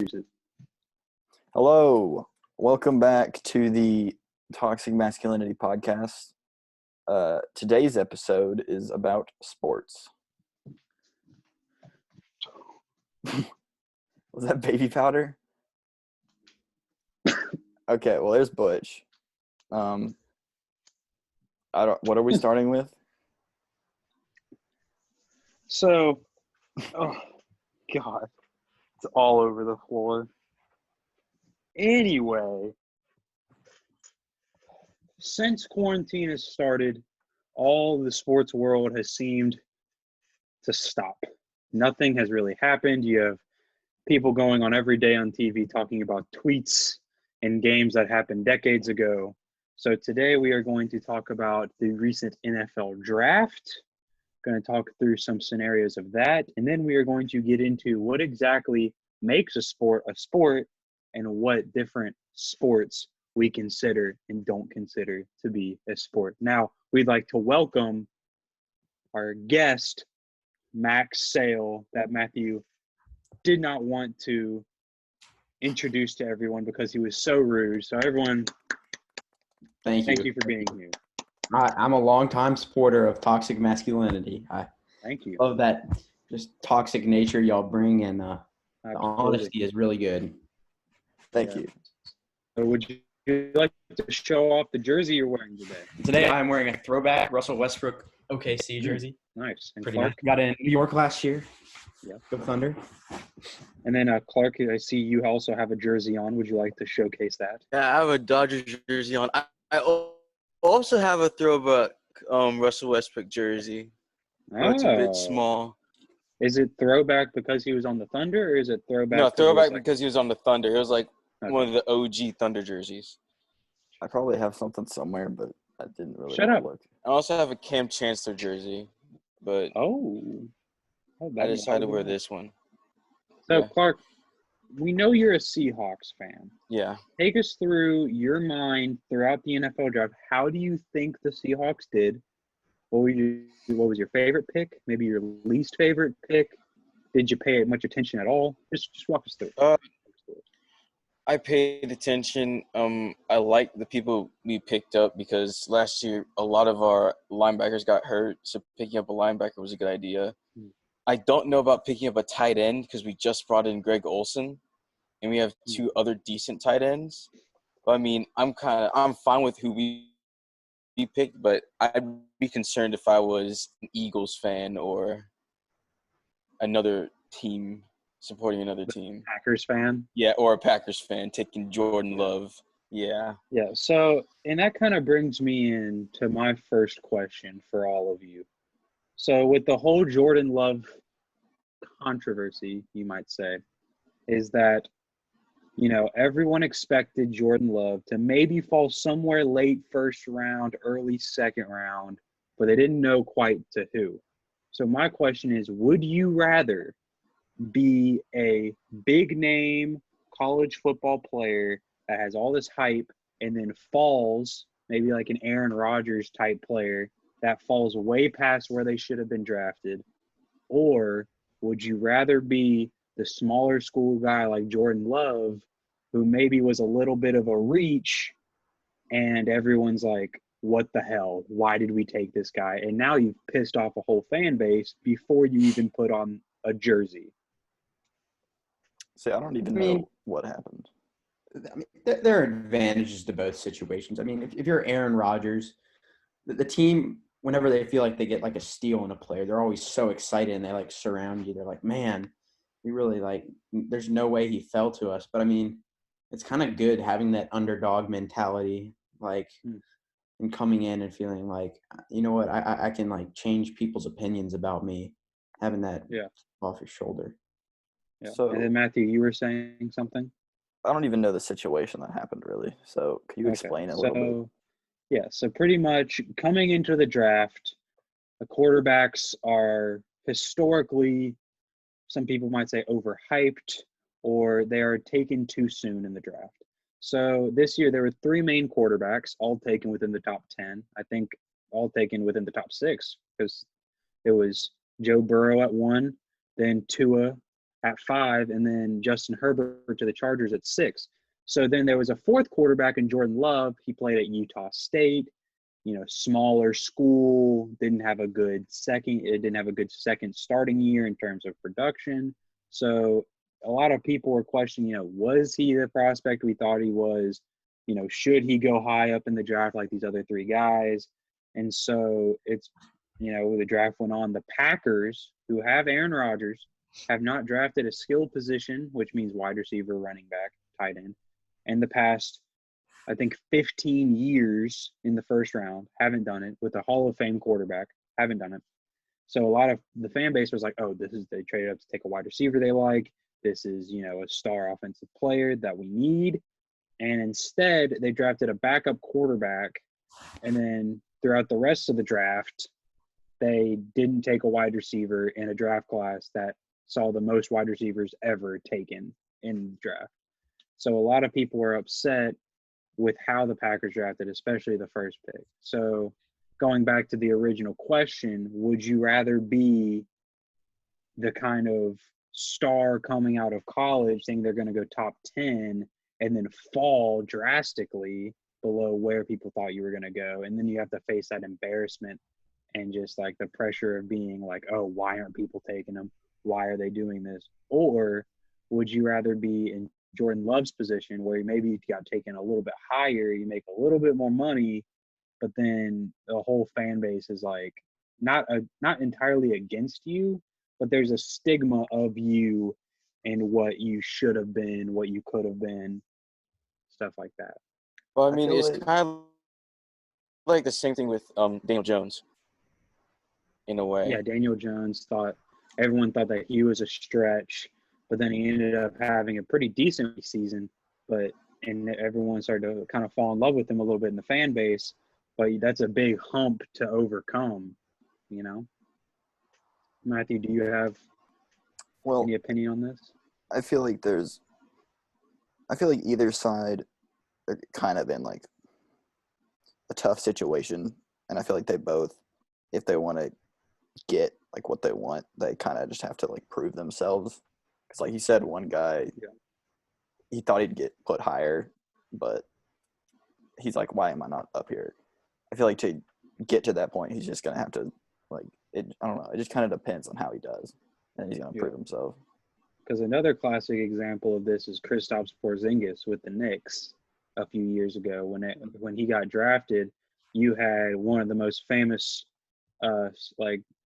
use it. Hello, welcome back to the Toxic Masculinity podcast. Today's episode is about sports. Was that baby powder? Okay, well, there's Butch. What are we starting with? So, oh, God, it's all over the floor. Anyway, since quarantine has started, all the sports world has seemed to stop. Nothing has really happened. You have people going on every day on TV talking about tweets and games that happened decades ago. So today we are going to talk about the recent NFL draft. Going to talk through some scenarios of that, and then we are going to get into what exactly makes a sport, and what different sports we consider and don't consider to be a sport. Now, we'd like to welcome our guest, Max Sale, that Matthew did not want to introduce to everyone because he was so rude. So everyone, thank you for being here. I'm a longtime supporter of toxic masculinity. I Thank you. love that just toxic nature y'all bring, and the honesty is really good. Thank you. So would you like to show off the jersey you're wearing today? Today I'm wearing a throwback Russell Westbrook OKC jersey. Nice. And Pretty Clark? nice. Got it in New York last year. Yeah. Go Thunder. And then Clark, I see you also have a jersey on. Would you like to showcase that? Yeah, I have a Dodgers jersey on. I also have a throwback Russell Westbrook jersey. But it's a bit small. Is it throwback because he was on the Thunder, or is it throwback? No, throwback because he was on the Thunder. It was like one of the OG Thunder jerseys. I probably have something somewhere, but I didn't really look. I also have a Cam Chancellor jersey, but I decided to wear this one. So, Yeah. Clark, we know you're a Seahawks fan. Yeah. Take us through your mind throughout the NFL draft. How do you think the Seahawks did? What was your favorite pick? Maybe your least favorite pick? Did you pay much attention at all? Just walk us through. I paid attention. I like the people we picked up because last year a lot of our linebackers got hurt, so picking up a linebacker was a good idea. I don't know about picking up a tight end because we just brought in Greg Olsen, and we have two other decent tight ends. But I mean, I'm fine with who we picked, but I'd be concerned if I was an Eagles fan or another team supporting another team. Packers fan? Yeah, or a Packers fan taking Jordan Love. Yeah. Yeah, so, and that kind of brings me into my first question for all of you. So with the whole Jordan Love controversy, you might say, is that, everyone expected Jordan Love to maybe fall somewhere late first round, early second round, but they didn't know quite to who. So my question is, would you rather be a big name college football player that has all this hype and then falls, maybe like an Aaron Rodgers type player that falls way past where they should have been drafted? Or would you rather be the smaller school guy like Jordan Love, who maybe was a little bit of a reach, and everyone's like, what the hell? Why did we take this guy? And now you've pissed off a whole fan base before you even put on a jersey. See, I don't even know what happened. I mean, there are advantages to both situations. I mean, if you're Aaron Rodgers, the team, whenever they feel like they get like a steal in a player, they're always so excited and they like surround you. They're like, man, we really there's no way he fell to us. But I mean, it's kind of good having that underdog mentality, and coming in and feeling like, you know what, I can like change people's opinions about me, having that off your shoulder. Yeah. So, and then Matthew, you were saying something? I don't even know the situation that happened really. So can you explain a little bit? Yeah, so pretty much coming into the draft, the quarterbacks are historically, some people might say, overhyped, or they are taken too soon in the draft. So this year there were three main quarterbacks, all taken within the top 10. I think all taken within the top 6, because it was Joe Burrow at 1, then Tua at 5, and then Justin Herbert to the Chargers at 6. So then there was a fourth quarterback in Jordan Love. He played at Utah State, smaller school, didn't have a good second starting year in terms of production. So a lot of people were questioning, was he the prospect we thought he was? Should he go high up in the draft like these other 3 guys? And so it's, the draft went on. The Packers, who have Aaron Rodgers, have not drafted a skill position, which means wide receiver, running back, tight end, in the past, I think, 15 years in the first round. Haven't done it with a Hall of Fame quarterback. Haven't done it. So a lot of the fan base was like, oh, they traded up to take a wide receiver they like. This is, a star offensive player that we need. And instead, they drafted a backup quarterback. And then throughout the rest of the draft, they didn't take a wide receiver in a draft class that saw the most wide receivers ever taken in the draft. So a lot of people were upset with how the Packers drafted, especially the first pick. So going back to the original question, would you rather be the kind of star coming out of college saying they're going to go top 10 and then fall drastically below where people thought you were going to go, and then you have to face that embarrassment and just like the pressure of being like, oh, why aren't people taking them? Why are they doing this? Or would you rather be in Jordan Love's position where maybe you got taken a little bit higher, you make a little bit more money, but then the whole fan base is like not entirely against you, but there's a stigma of you and what you should have been, what you could have been, stuff like that. Well, I mean, it's kind of like the same thing with Daniel Jones, in a way. Yeah, Daniel Jones everyone thought that he was a stretch, but then he ended up having a pretty decent season. And everyone started to kind of fall in love with him a little bit in the fan base. But that's a big hump to overcome, Matthew, do you have any opinion on this? I feel like either side are kind of in like a tough situation, and I feel like they both, if they want to get like what they want, they kind of just have to like prove themselves. Because like you said, one guy, he thought he'd get put higher, but he's like, why am I not up here? I feel like to get to that point, he's just gonna have to I don't know. It just kind of depends on how he does, and he's gonna prove himself. Because another classic example of this is Kristaps Porzingis with the Knicks a few years ago. When he got drafted, you had one of the most famous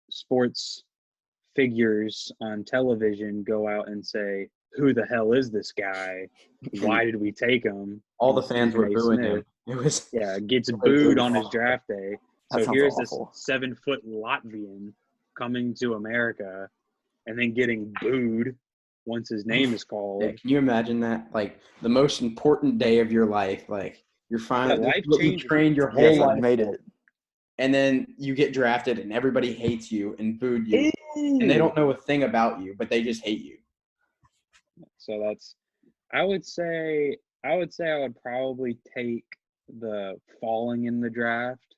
sports figures on television go out and say, who the hell is this guy? Why did we take him? All the fans were booing him. Gets booed on his draft day. So here's awful. This 7-foot Latvian coming to America and then getting booed once his name is called. Yeah, can you imagine that? Like the most important day of your life, like you're finally you trained your whole life, made it, and then you get drafted and everybody hates you and booed you, and they don't know a thing about you, but they just hate you. So I would say I would probably take the falling in the draft,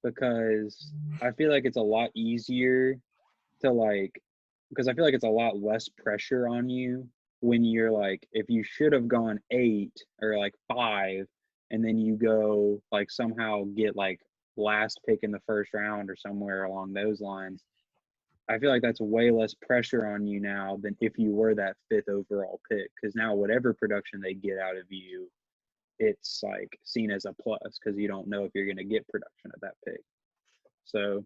because I feel like it's a lot easier to because I feel like it's a lot less pressure on you when you're like, if you should have gone 8 or 5, and then you go somehow get last pick in the first round or somewhere along those lines. I feel like that's way less pressure on you now than if you were that 5th overall pick, because now whatever production they get out of you, it's seen as a plus because you don't know if you're going to get production at that pick. So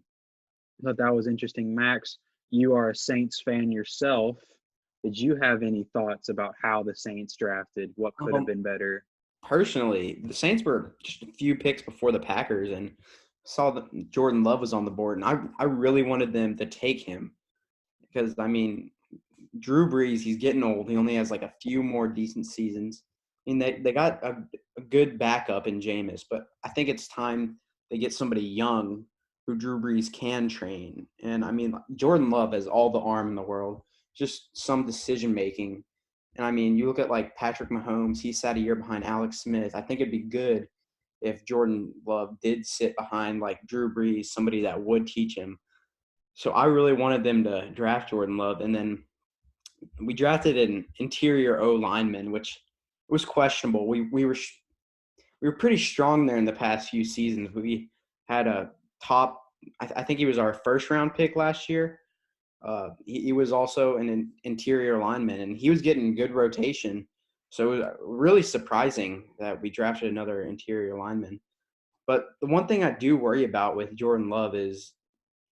I thought that was interesting. Max, you are a Saints fan yourself. Did you have any thoughts about how the Saints drafted? What could have been better? Personally, the Saints were just a few picks before the Packers, and saw that Jordan Love was on the board, and I really wanted them to take him because, I mean, Drew Brees, he's getting old. He only has a few more decent seasons. I mean, they got a good backup in Jameis, but I think it's time they get somebody young who Drew Brees can train. And, I mean, Jordan Love has all the arm in the world, just some decision-making. And, I mean, you look at, Patrick Mahomes, he sat a year behind Alex Smith. I think it'd be good if Jordan Love did sit behind, Drew Brees, somebody that would teach him. So I really wanted them to draft Jordan Love. And then we drafted an interior O lineman, which was questionable. We were pretty strong there in the past few seasons. We had a top. I think he was our first round pick last year. He was also an interior lineman, and he was getting good rotation. So it was really surprising that we drafted another interior lineman. But the one thing I do worry about with Jordan Love is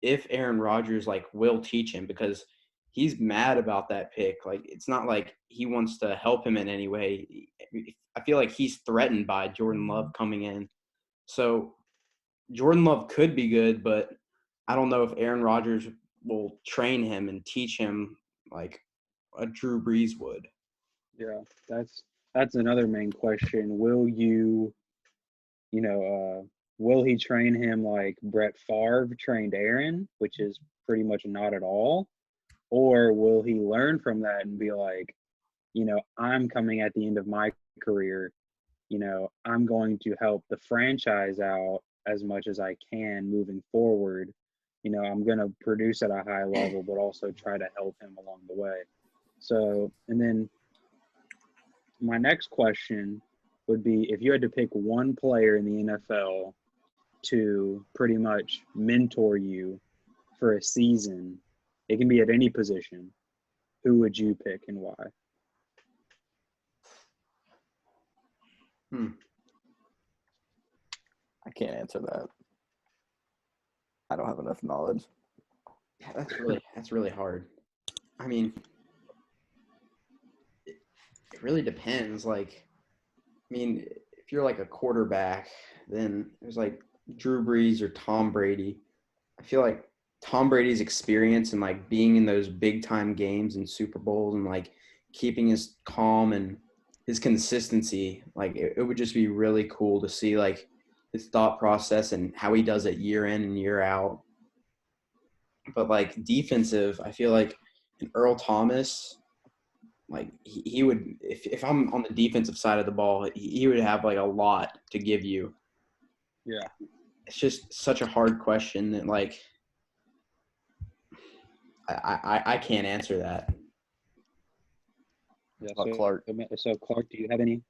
if Aaron Rodgers will teach him, because he's mad about that pick. Like, it's not like he wants to help him in any way. I feel like he's threatened by Jordan Love coming in. So Jordan Love could be good, but I don't know if Aaron Rodgers will train him and teach him like a Drew Brees would. Yeah, that's another main question. Will he train him like Brett Favre trained Aaron, which is pretty much not at all? Or will he learn from that and be like, I'm coming at the end of my career, I'm going to help the franchise out as much as I can moving forward. I'm going to produce at a high level, but also try to help him along the way. So, and then my next question would be if you had to pick one player in the NFL to pretty much mentor you for a season, it can be at any position, who would you pick and why? I can't answer that. I don't have enough knowledge. Yeah, that's really hard. I mean, it really depends. If you're like a quarterback, then there's like Drew Brees or Tom Brady. I feel like Tom Brady's experience and like being in those big time games and Super Bowls and like keeping his calm and his consistency, like it would just be really cool to see like his thought process and how he does it year in and year out. But like defensive, I feel like an Earl Thomas, like he would, if I'm on the defensive side of the ball, he would have like a lot to give you. Yeah. It's just such a hard question that like I can't answer that. Yeah. Clark. So Clark, do you have any?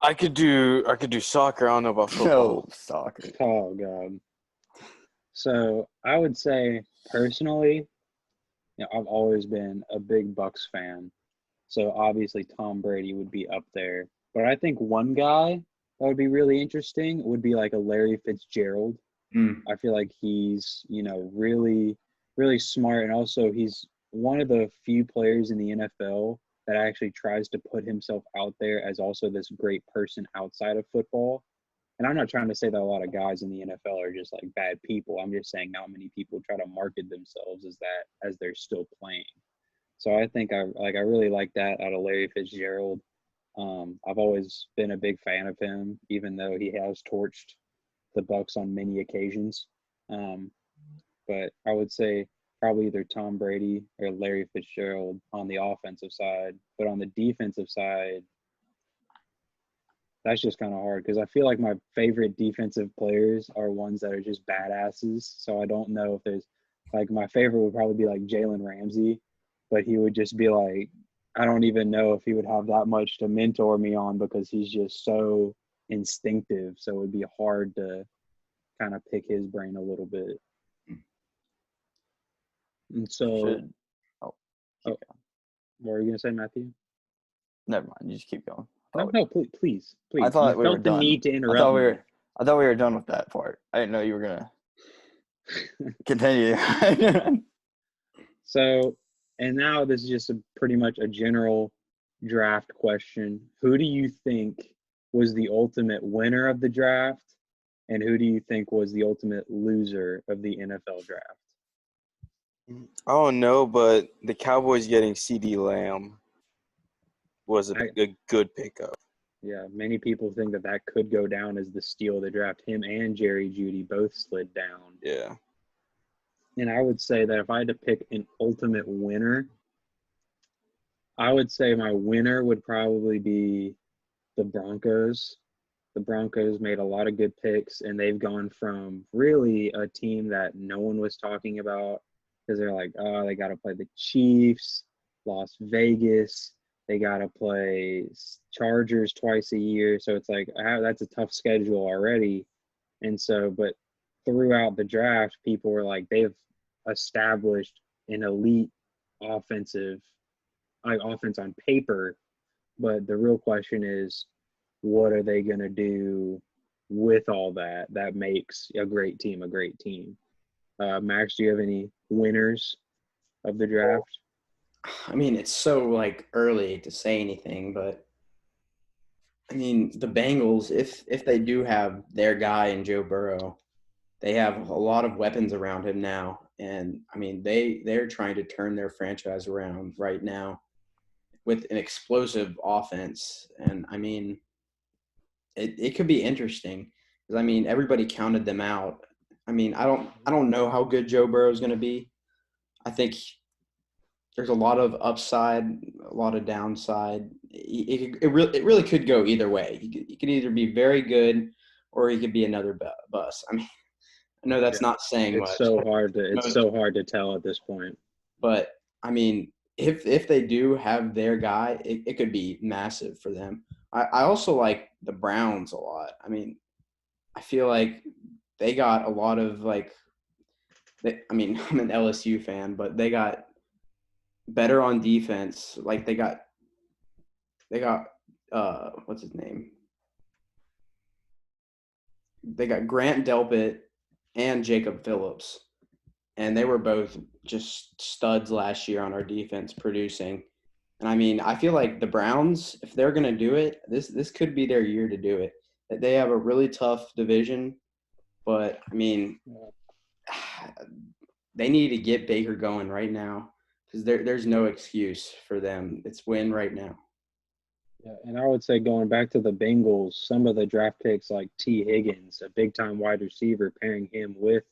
I could do soccer. I don't know about football. No, soccer. Oh God. So I would say personally, I've always been a big Bucks fan. So obviously Tom Brady would be up there. But I think one guy that would be really interesting would be like a Larry Fitzgerald. I feel like he's, really, really smart. And also he's one of the few players in the NFL that actually tries to put himself out there as also this great person outside of football. And I'm not trying to say that a lot of guys in the NFL are just like bad people. I'm just saying not many people try to market themselves as they're still playing. So I think I really like that out of Larry Fitzgerald. I've always been a big fan of him, even though he has torched the Bucks on many occasions. But I would say probably either Tom Brady or Larry Fitzgerald on the offensive side. But on the defensive side, that's just kind of hard because I feel like my favorite defensive players are ones that are just badasses. So I don't know if there's like my favorite would probably be like Jalen Ramsey, but he would just be like, I don't even know if he would have that much to mentor me on because he's just so instinctive. So it would be hard to kind of pick his brain a little bit. And so, Keep going. What were you gonna say, Matthew? Never mind. You just keep going. No, please. I thought you we were felt the done. need to I interrupt thought me. I thought we were done with that part. I didn't know you were gonna continue. So, and now this is just pretty much a general draft question. Who do you think was the ultimate winner of the draft, and who do you think was the ultimate loser of the NFL draft? I don't know, but the Cowboys getting CD Lamb was a good pickup. Yeah, many people think that could go down as the steal of the draft. Him and Jerry Jeudy both slid down. Yeah. And I would say that if I had to pick an ultimate winner, I would say my winner would probably be the Broncos. The Broncos made a lot of good picks, and they've gone from really a team that no one was talking about because they're like, oh, they got to play the Chiefs, Las Vegas. They got to play Chargers twice a year. So it's like, that's a tough schedule already. And so, but throughout the draft, people were like, they've established an elite offense on paper. But the real question is, what are they going to do with all that makes a great team a great team? Max, do you have any winners of the draft? I mean, it's so like early to say anything, but I mean, the Bengals, if they do have their guy in Joe Burrow, they have a lot of weapons around him now, and I mean, they're trying to turn their franchise around right now with an explosive offense, and I mean, it could be interesting because I mean, everybody counted them out. I mean, I don't know how good Joe Burrow is going to be. I think there's a lot of upside, a lot of downside. It really could go either way. He could either be very good or he could be another bust. I mean, I know that's not saying much. It's so hard to tell at this point. But I mean, if they do have their guy, it could be massive for them. I also like the Browns a lot. I mean, I feel like they got a lot of like. I mean, I'm an LSU fan, but they got better on defense. Like they got what's his name? They got Grant Delpit and Jacob Phillips, and they were both just studs last year on our defense producing. And I mean, I feel like the Browns, if they're going to do it, this could be their year to do it. They have a really tough division, but I mean, they need to get Baker going right now because there's no excuse for them. It's win right now. Yeah, and I would say going back to the Bengals, some of the draft picks like T. Higgins, a big-time wide receiver, pairing him with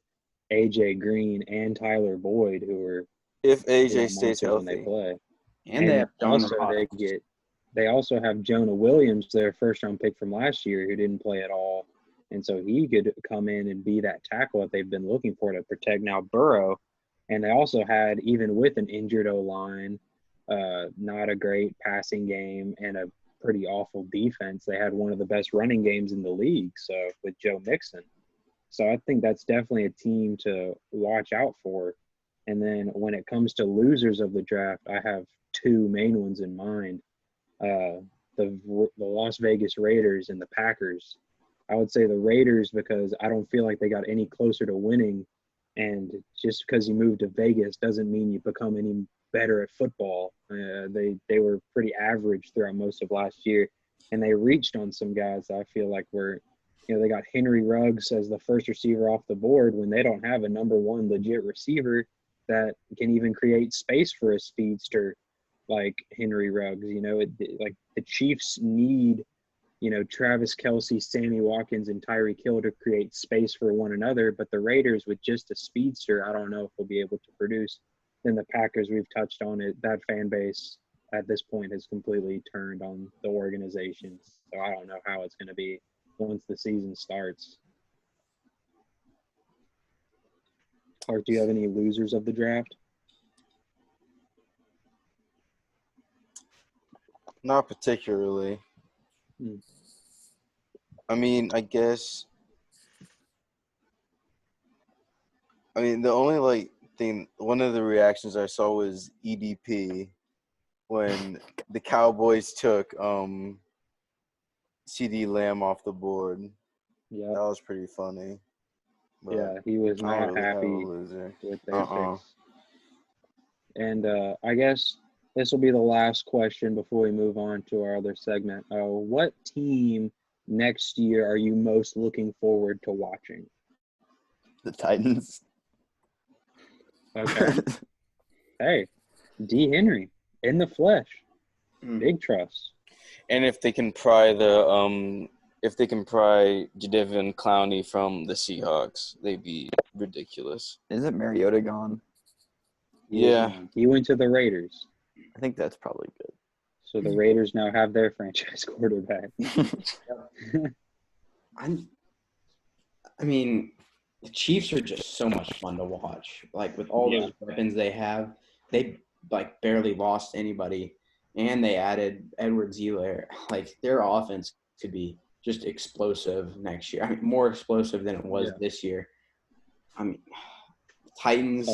A.J. Green and Tyler Boyd, who are If AJ stays monsters when healthy. they play. And they have John also Ross. they also have Jonah Williams, their first-round pick from last year, who didn't play at all, and so he could come in and be that tackle that they've been looking for to protect now Burrow. And they also had, even with an injured O-line, not a great passing game and a pretty awful defense, they had one of the best running games in the league. So with Joe Mixon, so I think that's definitely a team to watch out for. And then when it comes to losers of the draft, I have two main ones in mind: the Las Vegas Raiders and the Packers. I would say the Raiders because I don't feel like they got any closer to winning. And just because you move to Vegas doesn't mean you become any better at football. They were pretty average throughout most of last year, and they reached on some guys I feel like were, they got Henry Ruggs as the first receiver off the board when they don't have a number one legit receiver that can even create space for a speedster like Henry Ruggs. Like the Chiefs need, Travis Kelce, Sammy Watkins, and Tyreek Hill to create space for one another. But the Raiders, with just a speedster, I don't know if they'll be able to produce. Then the Packers, we've touched on it. That fan base at this point has completely turned on the organization. So I don't know how it's going to be once the season starts. Or do you have any losers of the draft? Not particularly. I mean, I guess. I mean, the only thing, one of the reactions I saw was EDP when the Cowboys took CD Lamb off the board. Yeah. That was pretty funny. But Yeah, he was I don't not really have a happy loser. with their picks. And I guess this will be the last question before we move on to our other segment. What team next year are you most looking forward to watching? The Titans. Okay. Hey, D. Henry in the flesh. Big trust. And if they can pry Jadeveon Clowney from the Seahawks, they'd be ridiculous. Isn't Mariota gone? Yeah. He went to the Raiders. I think that's probably good. So the Raiders now have their franchise quarterback. I mean, the Chiefs are just so much fun to watch. Like with all those weapons they have, they like barely lost anybody, and they added Edwards-Helaire. Like their offense could be just explosive next year. I mean, more explosive than it was this year. I mean, Titans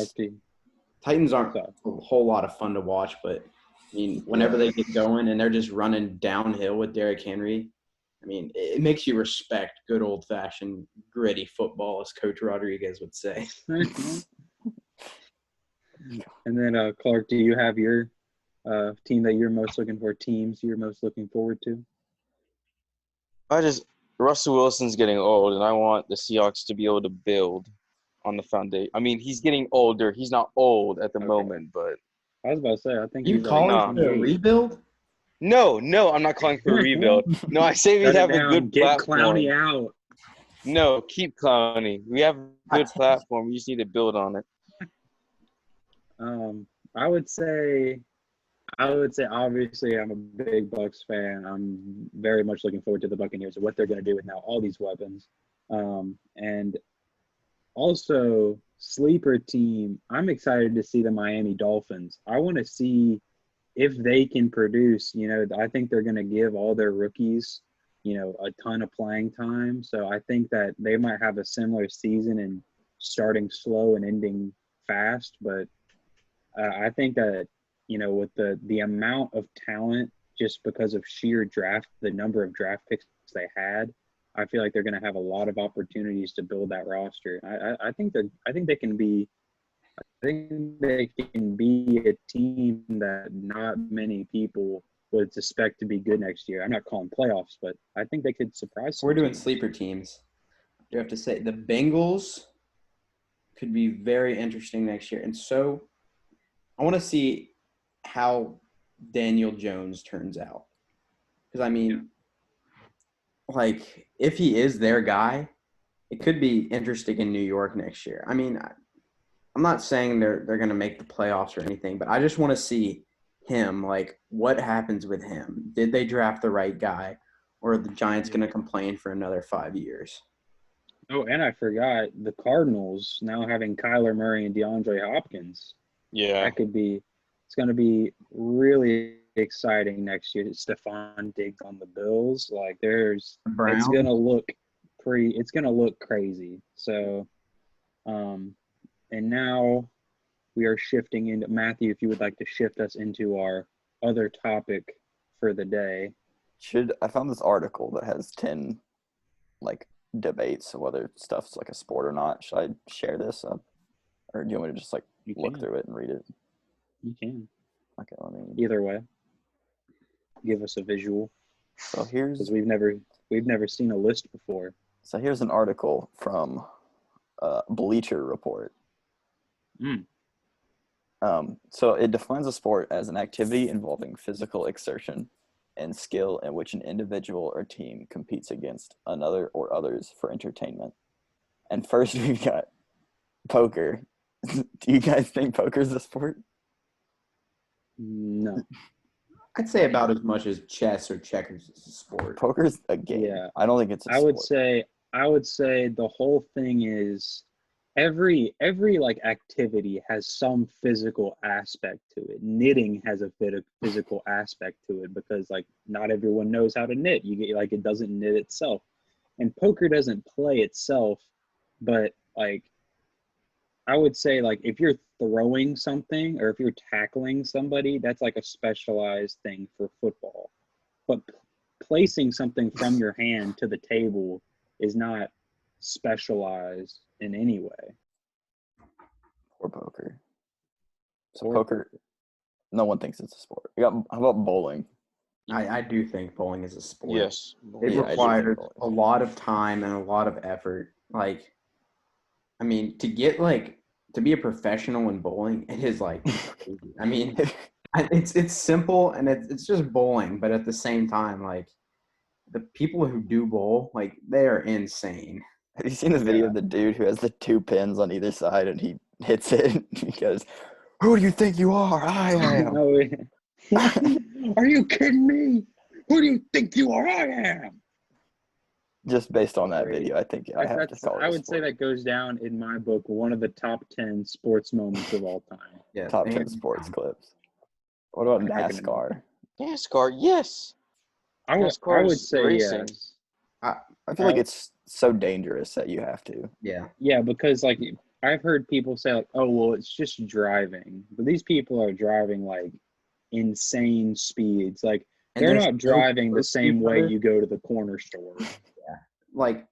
aren't a whole lot of fun to watch, but I mean, whenever they get going and they're just running downhill with Derrick Henry, I mean, it makes you respect good old-fashioned gritty football, as Coach Rodriguez would say. And then, Clark, do you have your team that you're most looking for, teams you're most looking forward to? Russell Wilson's getting old, and I want the Seahawks to be able to build on the foundation. I mean, he's getting older. He's not old at the moment, but I was about to say, I think you he's calling for a rebuild? No, I'm not calling for a rebuild. No, I say we have a good platform. Get Clowney out. No, keep Clowney. We have a good platform. We just need to build on it. I would say obviously I'm a big Bucs fan. I'm very much looking forward to the Buccaneers and what they're going to do with now all these weapons. And also sleeper team, I'm excited to see the Miami Dolphins. I want to see if they can produce. I think they're going to give all their rookies, a ton of playing time. So I think that they might have a similar season and starting slow and ending fast. But I think that, with the amount of talent, just because of sheer the number of draft picks they had, I feel like they're going to have a lot of opportunities to build that roster. I think they can be a team that not many people would suspect to be good next year. I'm not calling playoffs, but I think they could surprise. We're doing sleeper teams. You have to say the Bengals could be very interesting next year, and so I want to see how Daniel Jones turns out, because I mean, like if he is their guy, it could be interesting in New York next year. I mean, I'm not saying they're going to make the playoffs or anything, but I just want to see him, like what happens with him. Did they draft the right guy, or are the Giants going to complain for another 5 years? Oh, and I forgot the Cardinals now having Kyler Murray and DeAndre Hopkins. Yeah. That could be – it's going to be really exciting next year. Stephon Diggs on the Bills. Like it's going to look it's going to look crazy. So, and now we are shifting into – Matthew, if you would like to shift us into our other topic for the day. I found this article that has 10, debates of whether stuff's, a sport or not. Should I share this? Or do you want me to just, look through it and read it? You can. Okay, let me – Either way. Give us a visual. So here's – because we've never seen a list before. So here's an article from Bleacher Report. So it defines a sport as an activity involving physical exertion and skill in which an individual or team competes against another or others for entertainment. And first we've got poker. Do you guys think poker is a sport? No. I'd say about as much as chess or checkers is a sport. Poker's a game. Yeah. I don't think it's a sport. I would say the whole thing is every activity has some physical aspect to it. Knitting has a physical aspect to it because not everyone knows how to knit. You get it doesn't knit itself. And poker doesn't play itself, but I would say if you're throwing something or if you're tackling somebody, that's a specialized thing for football. But placing something from your hand to the table is not specialized in any way. Or poker. So poker, no one thinks it's a sport. How about bowling? I do think bowling is a sport. Yes. It requires a lot of time and a lot of effort. I mean, to get to be a professional in bowling, it is crazy. I mean, it's simple and it's just bowling, but at the same time, the people who do bowl, they are insane. Have you seen the video of the dude who has the 2 pins on either side and he hits it because, who do you think you are? I am. Are you kidding me? Who do you think you are? I am. Just based on that Great. video, I think I have to call it I a would say sport. that goes down in my book one of the top 10 sports moments of all time. Yeah, Top 10 hands sports down. clips. What about I can- NASCAR? NASCAR, yes. I NASCAR would is say racing. yes. I feel like it's so dangerous that you have to. Yeah. Yeah, because like I've heard people say like, oh well, it's just driving, but these people are driving like insane speeds. Like And they're they're not so driving the close to same each way other. you go to the corner store. Like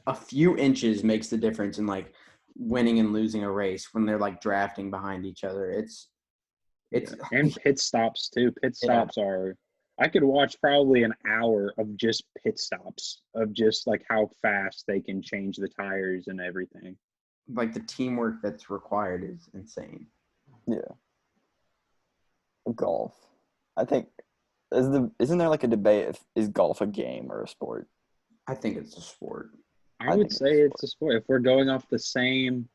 a few inches makes the difference in like winning and losing a race when they're like drafting behind each other. It's And pit stops too. Pit Yeah. stops are. I could watch probably an hour of just pit stops of just like how fast they can change the tires and everything. like the teamwork that's required is insane. Yeah. Golf. I think isn't there like a debate if is golf a game or a sport? I think it's a sport. I I would think say it's a sport. If we're going off the same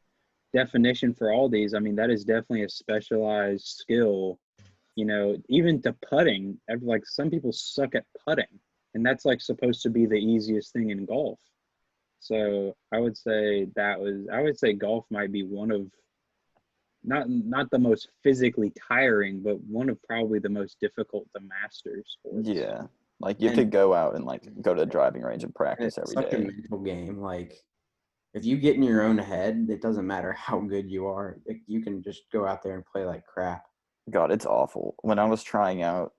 definition for all these, I mean, that is definitely a specialized skill. You know, even to putting, like some people suck at putting, and that's like supposed to be the easiest thing in golf. So I would say I would say golf might be one of not the most physically tiring, but one of probably the most difficult to master sports. Yeah. Like you have to go out and like go to the driving range and And practice it's every such a day. mental game. Like if you get in your own head, it doesn't matter how good you are. Like, you can just go out there and play like crap. God, it's awful. When I was trying out,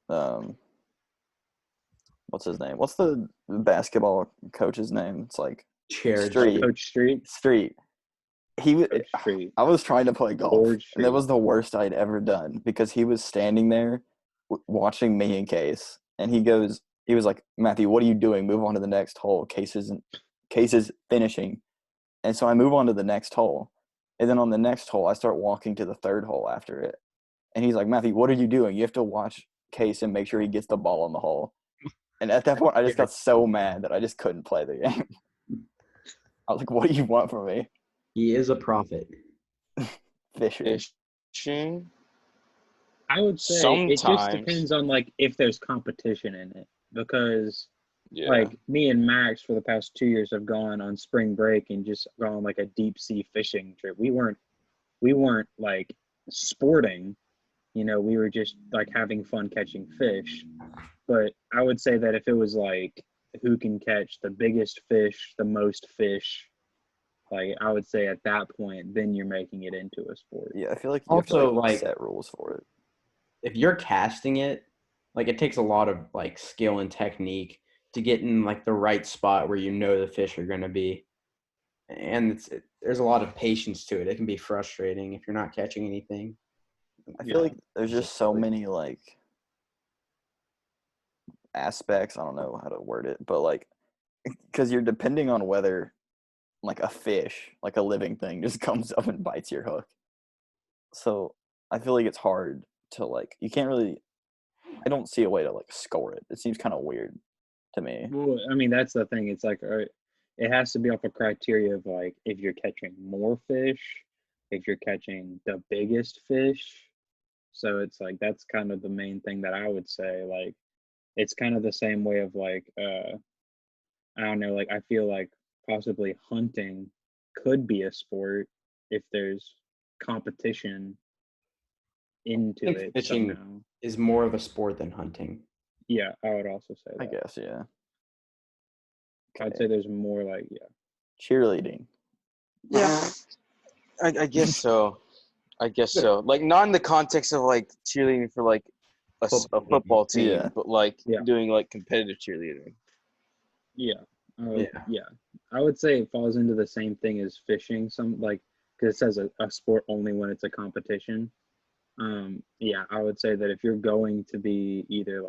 what's his name? What's the basketball coach's name? It's like Jared Street. Coach Street, Street. Coach Street, I was trying to play golf, George and that Street. was the worst I'd ever done because he was standing there watching me and Case, and he was like, Matthew, what are you doing? Move on to the next hole. Case is finishing, and so I move on to the next hole, and then on the next hole, I start walking to the third hole after it, and he's like, Matthew, what are you doing? You have to watch Case and make sure he gets the ball in the hole. And at that point, I just got so mad that I just couldn't play the game. I was like, what do you want from me? He is a prophet. Fishing. Fishing. I would say it just Sometimes. depends on like if there's competition in it, because Yeah. like me and Max for the past 2 years have gone on spring break and just gone on like a deep sea fishing trip. We weren't like sporting, you know, we were just like having fun catching fish. But I would say that if it was like who can catch the biggest fish, the most fish, like I would say at that point, then you're making it into a sport. Yeah, I feel like you Also, have to like- set rules for it. If you're casting it, like it takes a lot of like skill and technique to get in like the right spot where you know the fish are going to be. And there's a lot of patience to it. It can be frustrating if you're not catching anything. I feel like there's just so many like aspects. I don't know how to word it, but like because you're depending on whether like a fish, like a living thing, just comes up and bites your hook. So I feel like it's hard to like you can't really. I don't see a way to like score it. It seems kind of weird to me. Well, I mean, that's the thing. It's like, it has to be off a criteria of like if you're catching more fish, if you're catching the biggest fish. So it's like that's kind of the main thing that I would say. Like, it's kind of the same way of like, I don't know, like I feel like possibly hunting could be a sport if there's competition into think it fishing- somehow. Is more of a sport than hunting. Yeah, I would also say that. I guess, yeah. I'd say there's more like, yeah. Cheerleading. Yeah. I guess so. I guess so. Like not in the context of like cheerleading for like a football team, Yeah. but like Yeah. doing like competitive cheerleading. Yeah. Yeah. Yeah. I would say it falls into the same thing as fishing, some like because it says a sport only when it's a competition. Yeah, I would say that if you're going to be either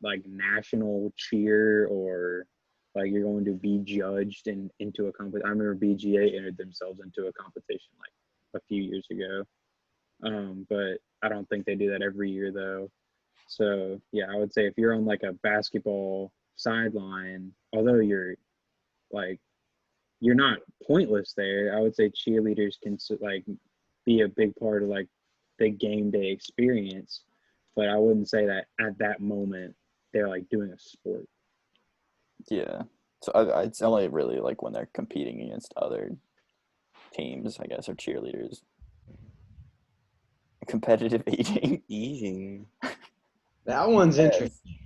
like national cheer or like you're going to be judged into a competition. I remember BGA entered themselves into a competition like a few years ago. But I don't think they do that every year though. So yeah, I would say if you're on like a basketball sideline, although you're like you're not pointless there, I would say cheerleaders can like be a big part of like the game day experience, but I wouldn't say that at that moment they're like doing a sport. Yeah. So it's only really like when they're competing against other teams, I guess, or cheerleaders. Competitive eating. Eating. That one's interesting.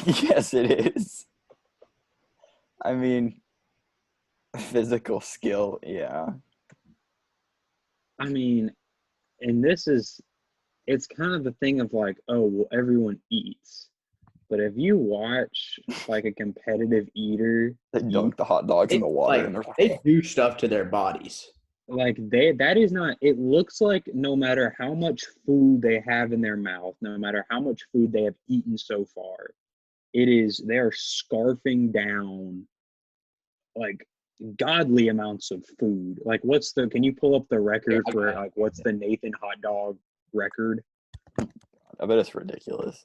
Yes, it is. I mean, physical skill, yeah. I mean, and it's kind of the thing of like, oh, well, everyone eats. But if you watch like a competitive eater They dunk the hot dogs in the water, and they're They do stuff to their bodies. like that is not, it looks like no matter how much food they have in their mouth, no matter how much food they have eaten so far, they're scarfing down like godly amounts of food. Like can you pull up the record for like what's the Nathan hot dog record? I bet it's ridiculous.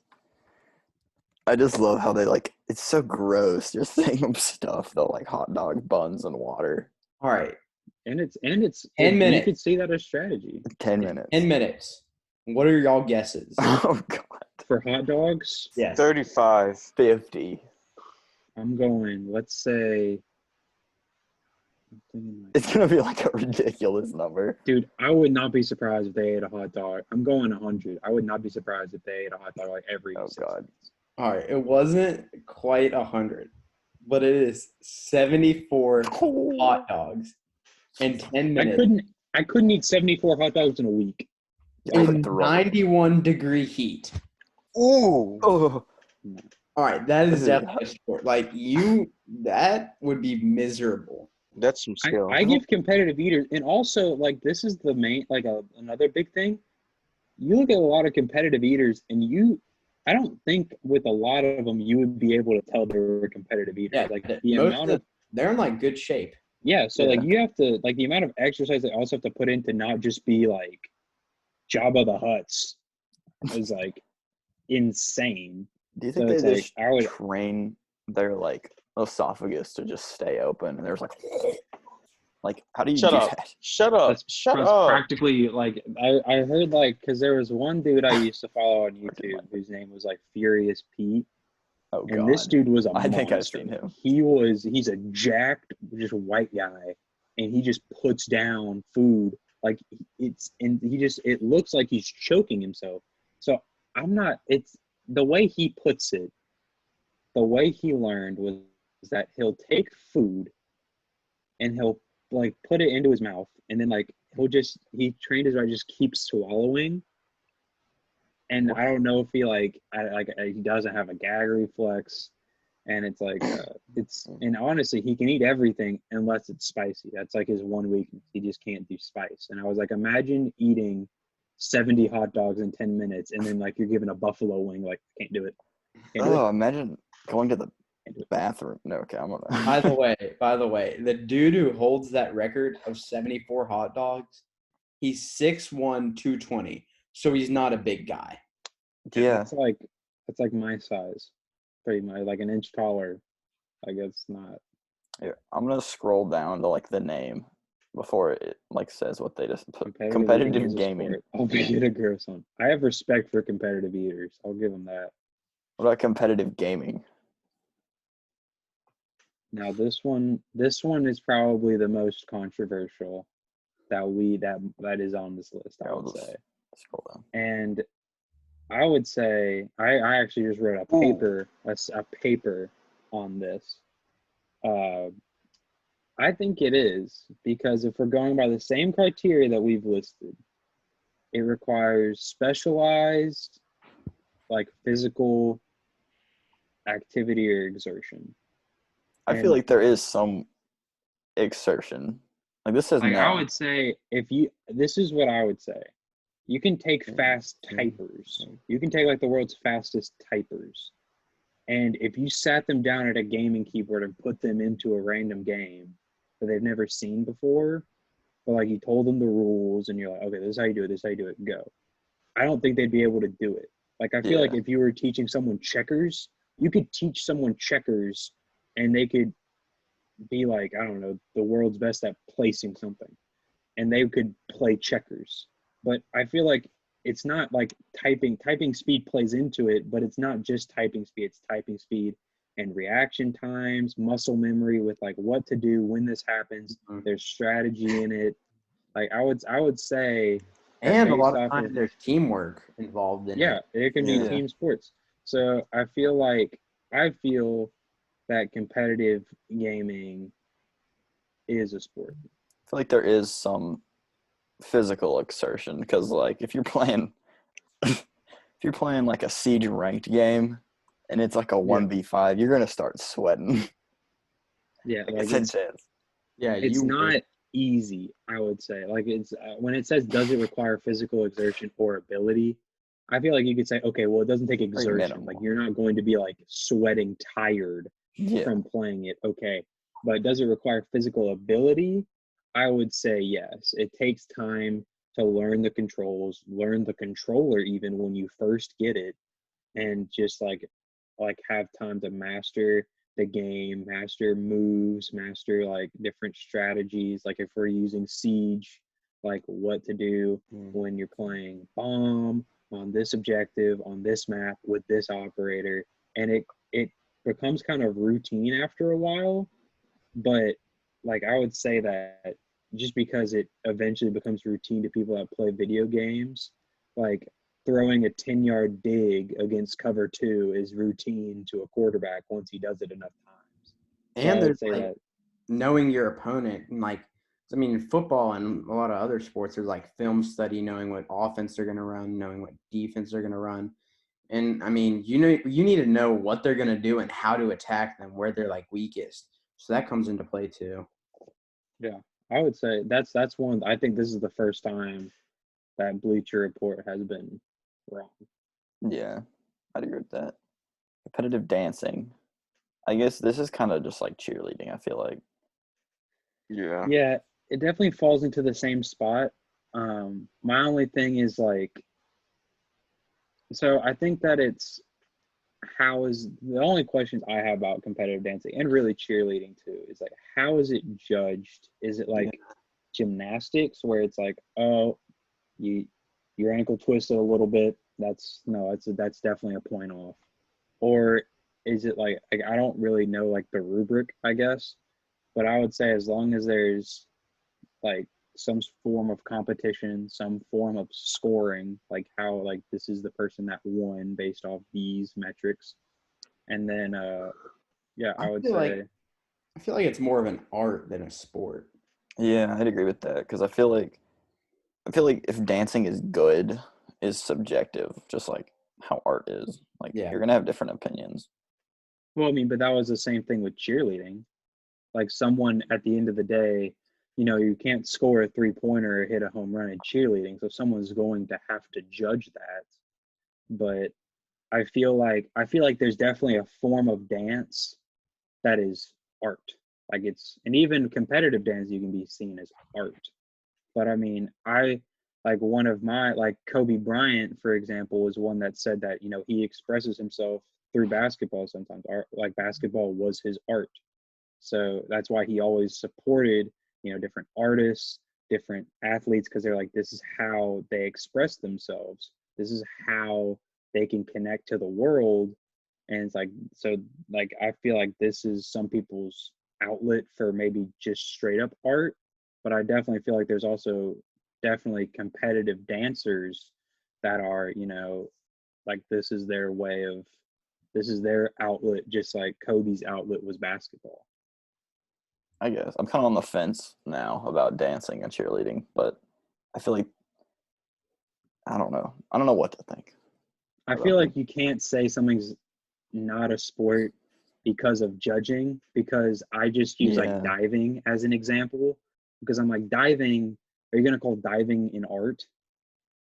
I just love how they it's so gross just saying them stuff though, like hot dog buns and water. All right. And it's 10 minutes. You could see that as strategy. 10 minutes. 10 minutes. What are y'all guesses? Oh god. For hot dogs? Yes. 35. 50. I'm going, let's say It's gonna be like a ridiculous number. dude, I would not be surprised if they ate a hot dog. I'm going 100. I would not be surprised if they ate a hot dog like every Oh 6 god. minutes. All right. It wasn't quite 100, but it is 74 hot dogs in 10 minutes. I couldn't eat 74 hot dogs in a week. In 91-degree heat. Ooh. Oh. All right, that is definitely a sport. Like that would be miserable. That's some skill. I give competitive eaters, and also like this is the main another big thing. You look at a lot of competitive eaters, and I don't think with a lot of them you would be able to tell they were competitive eaters. Yeah, like they're in like good shape. Yeah, so like you have to the amount of exercise they also have to put in to not just be like Jabba the Hutts is like insane. Do you think they just train their esophagus to just stay open and there's how do you do that? Shut up. Shut up. Practically I heard because there was one dude I used to follow on YouTube whose name was Furious Pete. Oh god. And this dude was a monster. I think I've seen him. He's a jacked just white guy, and he just puts down food it looks like he's choking himself. So it's the way he puts it, the way he learned was that he'll take food and he'll put it into his mouth, and then he trained his body just keep swallowing. And I don't know if he he doesn't have a gag reflex, and and honestly he can eat everything unless it's spicy. That's his one weakness. He just can't do spice. And I was imagine eating 70 hot dogs in 10 minutes, and then you're given a buffalo wing. Can't do it. Imagine going to the bathroom. No, okay, I'm gonna. By the way, the dude who holds that record of 74 hot dogs, he's 6'1", 220. So he's not a big guy. Yeah. It's like my size. Pretty much an inch taller. I guess not. Yeah, I'm gonna scroll down to the name before it says what they just put. Competitive gaming. Albeit a gross one. I have respect for competitive eaters. I'll give them that. What about competitive gaming? Now this one is probably the most controversial that is on this list, I would say. Scroll down. And I would say I actually just wrote a paper on this. I think it is, because if we're going by the same criteria that we've listed, it requires specialized physical activity or exertion. I feel like there is some exertion. This says no. I would say this is what I would say. You can take fast typers. You can take the world's fastest typers. And if you sat them down at a gaming keyboard and put them into a random game that they've never seen before, but you told them the rules and you're okay, this is how you do it, this is how you do it, go. I don't think they'd be able to do it. I feel like if you were teaching someone checkers, you could teach someone checkers and they could be I don't know, the world's best at placing something. And they could play checkers. But I feel like it's not typing speed plays into it, but it's not just typing speed, it's typing speed and reaction times, muscle memory with like what to do when this happens. Mhm. There's strategy in it. Like I would say that And a based lot of off times there's teamwork involved in yeah, it. it can be Yeah. team sports. So I feel that competitive gaming is a sport. I feel like there is some physical exertion because, like, if you're playing like a siege ranked game and it's like a 1v5, you're gonna start sweating. Yeah, Like, like it's intense. Yeah, it's you not easy, I would say. Like it's when it says does it require physical exertion or ability, I feel like you could say, okay, well, it doesn't take exertion. Like minimal. you're not going to be like sweating tired Yeah, from playing it. Okay, but does it require physical ability? I would say yes. It takes time to learn the controls, learn the controller even when you first get it, and just like have time to master the game, master moves, master like different strategies. Like if we're using siege, like what to do when you're playing bomb on this objective on this map with this operator, and it becomes kind of routine after a while. But like I would say that just because it eventually becomes routine to people that play video games, like throwing a 10-yard dig against cover two is routine to a quarterback once he does it enough times. So I and would there's say like that knowing your opponent and like I mean in football and a lot of other sports there's like film study, knowing what offense they're gonna run, knowing what defense they're gonna run. And I mean, you need to know what they're gonna do and how to attack them, where they're like weakest. So that comes into play too. yeah, I would say that's one. I think this is the first time that Bleacher Report has been wrong. yeah, I'd agree with that. Competitive dancing. I guess this is kind of just like cheerleading. I feel like. Yeah. Yeah, it definitely falls into the same spot. My only thing is like, so I think that it's how is the only questions I have about competitive dancing and really cheerleading too is like how is it judged? Is it like gymnastics where it's like, oh, you your ankle twisted a little bit? That's definitely a point off. Or is it like I don't really know like the rubric, I guess, but I would say as long as there's like some form of competition, some form of scoring, like how like this is the person that won based off these metrics. And then yeah, I would say I feel like it's more of an art than a sport. Yeah, I'd agree with that because I feel like if dancing is good is subjective, just like how art is. Like Yeah. you're gonna have different opinions. well, I mean, but that was the same thing with cheerleading. Like someone at the end of the day, you can't score a 3-pointer or hit a home run in cheerleading, so someone's going to have to judge that. But I feel like there's definitely a form of dance that is art. Like and even competitive dance you can be seen as art. But I mean, I like one of my like Kobe Bryant, for example, is one that said that, he expresses himself through basketball sometimes. Art, like basketball was his art. So that's why he always supported, different artists, different athletes, because they're like, this is how they express themselves. This is how they can connect to the world. And it's like, so like, I feel like this is some people's outlet for maybe just straight up art. But I definitely feel like there's also definitely competitive dancers that are, like this is their outlet, just like Kobe's outlet was basketball. I guess I'm kind of on the fence now about dancing and cheerleading, but I feel like I don't know. I don't know what to think. I feel like you can't say something's not a sport because of judging, because I just use like Yeah. diving as an example, because I'm like, diving, are you going to call diving an art?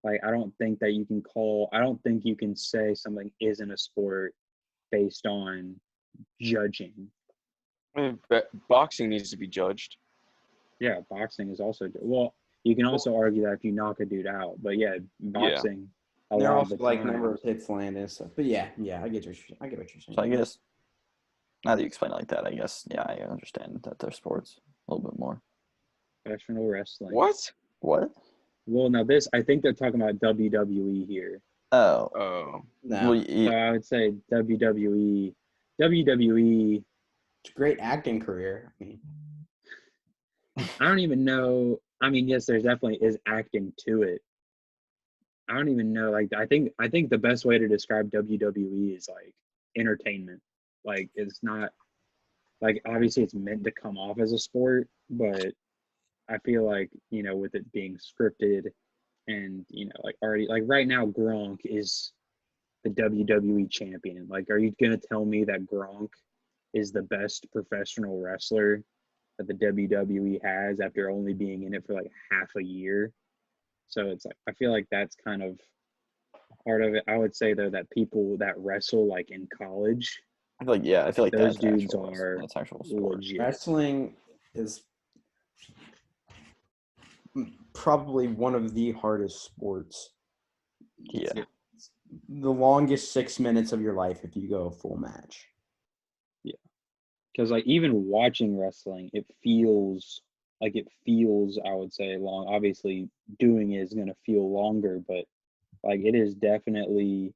Like, I don't think you can say something isn't a sport based on judging. I mean, boxing needs to be judged. Yeah, boxing is also, well, you can also argue that if you knock a dude out, but yeah, boxing, a There are lot of also the like time. number of hits landed and stuff. But yeah, I get what you're saying. So I guess now that you explain it like that, I guess I understand that they're sports a little bit more. Professional wrestling. What? What? Well, now I think they're talking about WWE here. Oh. Oh. No. Well, So I would say WWE, WWE. It's a great acting career. I mean, I don't even know. I mean, yes, there's definitely is acting to it. I don't even know. Like, I think the best way to describe WWE is like entertainment. Like, it's not like obviously it's meant to come off as a sport, but I feel like with it being scripted and like already like right now Gronk is the WWE champion. Like, are you gonna tell me that Gronk is the best professional wrestler that the WWE has after only being in it for like half a year? So it's like I feel like that's kind of part of it. I would say though that people that wrestle like in college, I feel like those that's dudes actual, are that's actual sport. legit. wrestling is probably one of the hardest sports. Yeah. The longest 6 minutes of your life if you go a full match. Yeah, because like even watching wrestling, it feels I would say long. Obviously, doing it is gonna feel longer, but like it is definitely.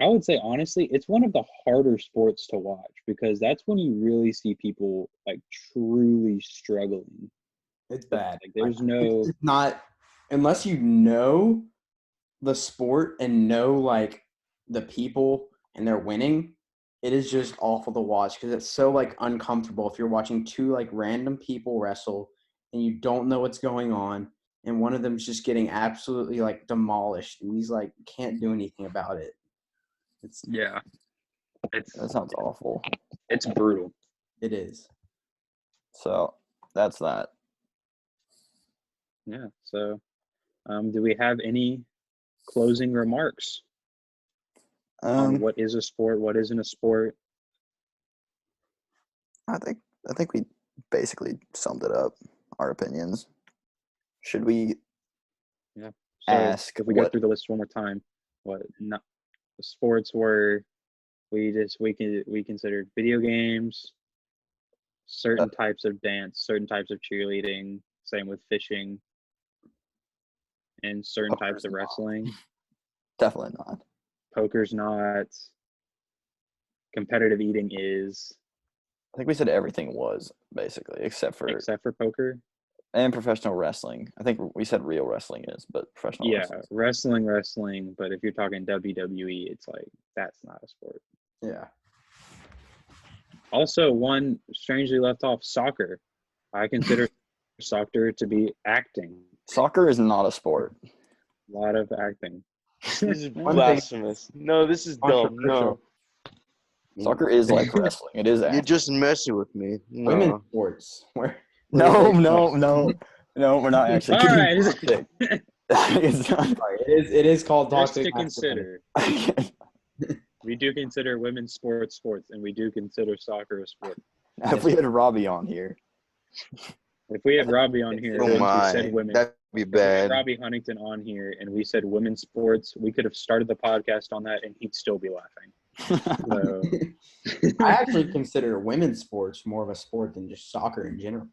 I would say honestly, it's one of the harder sports to watch because that's when you really see people like truly struggling. It's bad. Like there's no. It's not unless you know the sport and know like the people and they're winning. It is just awful to watch because it's so like uncomfortable if you're watching two like random people wrestle and you don't know what's going on and one of them's just getting absolutely like demolished and he's like can't do anything about it. Yeah, That sounds awful. it's brutal. It is. So that's that. Yeah. So, do we have any closing remarks on what is a sport, what isn't a sport? I think we basically summed it up. Our opinions. Should we Yeah. So ask if we go what? through the list one more time, what not sports were we considered video games, certain types of dance, certain types of cheerleading, same with fishing, and certain types Poker's of not. wrestling. Definitely not. Poker's not. Competitive eating is. I think we said everything was basically except for poker. And professional wrestling. I think we said real wrestling is, but professional wrestling. But if you're talking WWE, it's like that's not a sport. Yeah. Also, one strangely left off: soccer. I consider soccer to be acting. Soccer is not a sport. A lot of acting. This is blasphemous. No, this is dumb. No. Soccer is like wrestling. It is acting. You're just messing with me. No. Women's sports. No, we're not actually. All right. It's not. It is called Just toxic to consider. We do consider women's sports, and we do consider soccer a sport. If we had Robbie on here. If we had Robbie on here, Oh and we my, said women, that'd be if we had bad. Robbie Huntington on here, and we said women's sports, we could have started the podcast on that, and he'd still be laughing. So, I actually consider women's sports more of a sport than just soccer in general.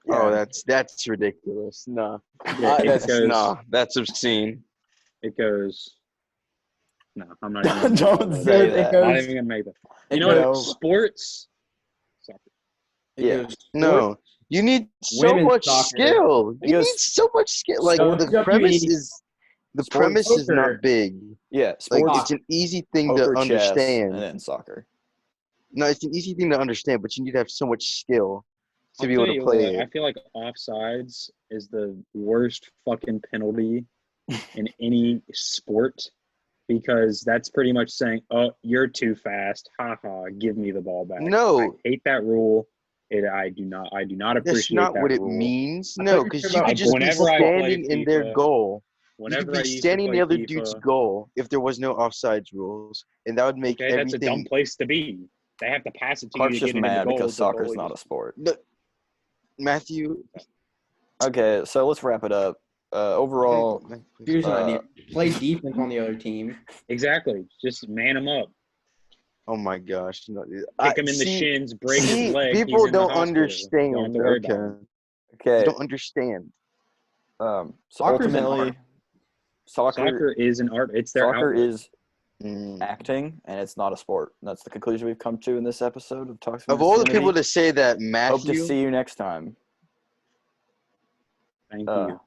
Oh, that's ridiculous. No, that's obscene. It goes. No, I'm not even. Don't say that. I'm not even gonna make that. You know what? Sports. Soccer. No, you need so Women's much soccer. skill. You need so much skill. Like So the premise is poker. not big. Yeah, Like sports, it's an easy thing poker, to chess, understand. and then soccer. No, it's an easy thing to understand, but you need to have so much skill to be I'll able tell to you play what, it. I feel like offsides is the worst fucking penalty in any sport because that's pretty much saying, "Oh, you're too fast. Ha ha, give me the ball back." No. I hate that rule. I do not appreciate That's not that what it rule. means. I No, thought you because were you talking could about just be whenever I standing played in their FIFA, goal. You Whenever could I be used standing to in play the other dude's FIFA, goal if there was no offsides rules, and that would make okay, that's a dumb everything. place to be. They have to pass it to Clark's you to just get it in the mad goal. because The soccer's goalie not a just- sport. No, Matthew. Okay, so let's wrap it up. Overall, Here's an Uh, idea. Play defense on the other team. Exactly. Just man him up. Oh my gosh! No, Kick him in the shins, break his see, leg. people he's in the don't hospital. understand. You don't have to worry about Okay, him. they okay. don't understand. So Soccer's an ultimately, art. soccer Soccer is an art. It's their soccer outlet. is acting, and it's not a sport. And that's the conclusion we've come to in this episode of Talks Of all the people Masculinity. to say that, Hope to Matthew, see you next time. Thank you.